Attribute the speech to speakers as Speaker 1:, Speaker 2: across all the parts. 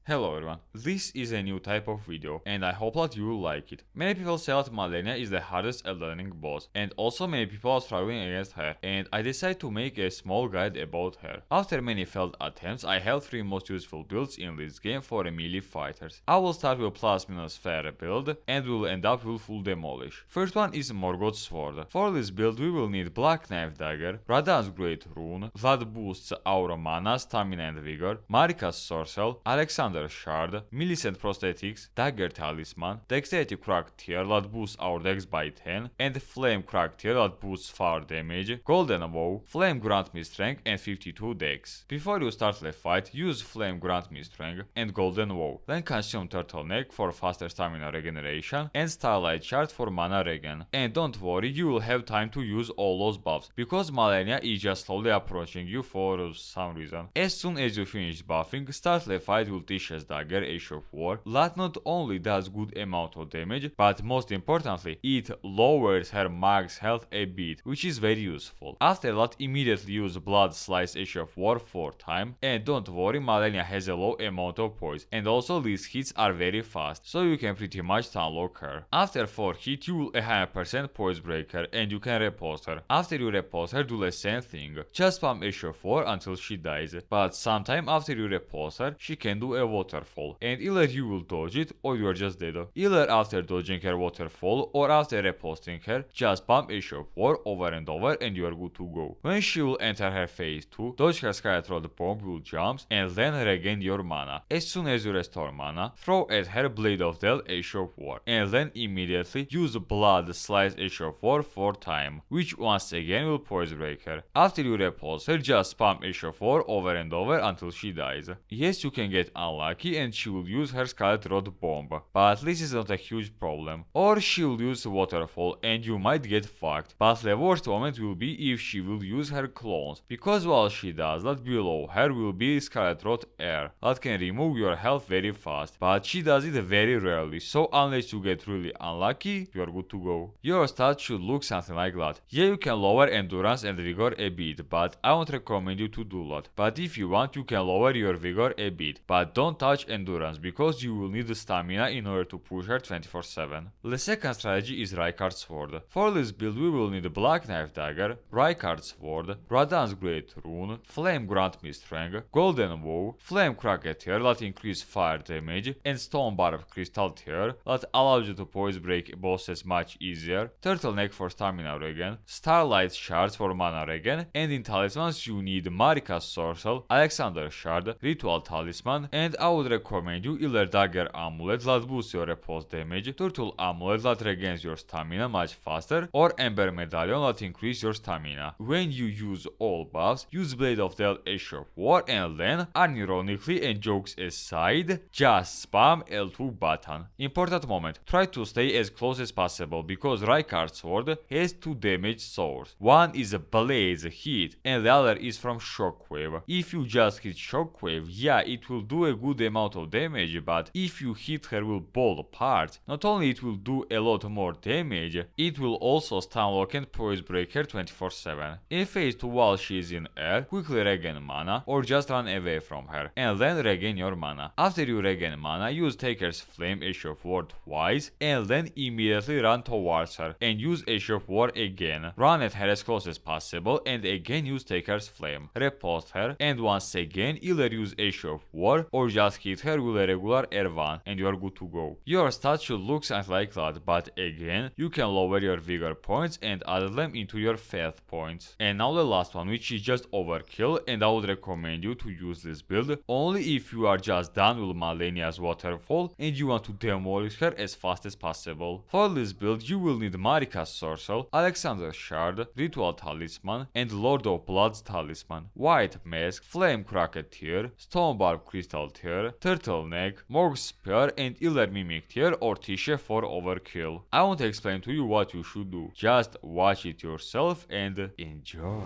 Speaker 1: Hello everyone, this is a new type of video and I hope that you will like it. Many people say that Malenia is the hardest Elden boss and also many people are struggling against her, and I decided to make a small guide about her. After many failed attempts, I have 3 most useful builds in this game for melee fighters. I will start with plus minus fair build and will end up with full demolish. First one is Morgott's sword. For this build we will need black knife dagger, Radhahn's great rune that boosts our mana, stamina and vigor, Marika's sorcel, Alexander's shard, Millicent prosthetics, dagger talisman, dexterity crack tier that boosts our dex by 10, and flame crack tier that boosts fire damage, golden bow, flame grant me strength and 52 dex. Before you start the fight, use flame grant me strength and golden bow, then consume turtleneck for faster stamina regeneration and starlight shard for mana regen. And don't worry, you will have time to use all those buffs because Malenia is just slowly approaching you for some reason. As soon as you finish buffing, start the fight with Tisha's dagger, Ash of War, that not only does good amount of damage, but most importantly, it lowers her max health a bit, which is very useful. After that, immediately use Blood Slice Ash of War 4 times, and don't worry, Malenia has a low amount of poise, and also these hits are very fast, so you can pretty much stunlock her. After 4 hits, you will 100% poise breaker, and you can repulse her. After you repulse her, do the same thing, just spam Ash of War until she dies, but sometime after you repulse her, she can do a waterfall, and either you will dodge it or you are just dead. Either after dodging her waterfall or after repulsing her, just spam Ash of War over and over and you are good to go. When she will enter her phase 2, dodge her Scarlet Rod bomb will jumps and then regain your mana. As soon as you restore mana, throw at her Blade of Death Ash of War, and then immediately use Blood Slice Ash of War 4 times, which once again will poise break her. After you repulse her, just spam Ash of War over and over until she dies. Yes, you can get unlucky and she will use her Scarlet Rod bomb, but this is not a huge problem. Or she will use waterfall and you might get fucked, but the worst moment will be if she will use her clones, because while she does that, below her will be Scarlet Rod Air that can remove your health very fast, but she does it very rarely, so unless you get really unlucky, you are good to go. Your stats should look something like that. Yeah, you can lower endurance and vigor a bit, but I won't recommend you to do that. But if you want, you can lower your vigor a bit, but don't touch endurance because you will need the stamina in order to push her 24/7. The second strategy is Rykard's sword. For this build we will need black knife dagger, Rykard's sword, Radahn's great rune, flame grant me strength, golden bow, flame crack tier that increase fire damage, and stone barb crystal tier that allows you to poise break bosses much easier, turtleneck for stamina regen, starlight shards for mana regen, and in talismans you need Marika's sorcel, Alexander's shard, ritual talisman, and I would recommend you either dagger amulet that boosts your repulse damage, turtle amulet that regains your stamina much faster, or ember medallion that increases your stamina. When you use all buffs, use Blade of Death Ash of War, and then, unironically and jokes aside, just spam L2 button. Important moment, try to stay as close as possible because Rykard's sword has 2 damage sources. One is a blaze hit and the other is from shockwave. If you just hit shockwave, yeah, it will do a good amount of damage, but if you hit her with bolt parts, not only it will do a lot more damage, it will also stunlock and poise break her 24/7. In phase 2 while she is in air, quickly regain mana or just run away from her, and then regain your mana. After you regain mana, use Taker's Flame Ash of War twice, and then immediately run towards her, and use Ash of War again. Run at her as close as possible, and again use Taker's Flame. Repulse her, and once again either use Ash of War or just hit her with a regular R1, and you are good to go. Your stats should look something like that, but again, you can lower your vigor points and add them into your faith points. And now the last one, which is just overkill, and I would recommend you to use this build only if you are just done with Malenia's waterfall and you want to demolish her as fast as possible. For this build, you will need Marika's sorcel, Alexander's shard, ritual talisman, and Lord of Blood's talisman, white mask, flame cracket tier, stone barb crystal tier, turtleneck, Mogh's spear, and either mimic tier or Tisha for overkill. I won't explain to you what you should do, just watch it yourself and enjoy.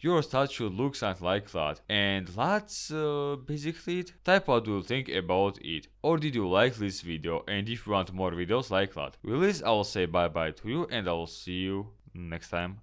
Speaker 1: your stats should look something like that. And that's basically it. Type what you think about it. Or did you like this video, and if you want more videos like that. With this I will say bye bye to you, and I will see you next time.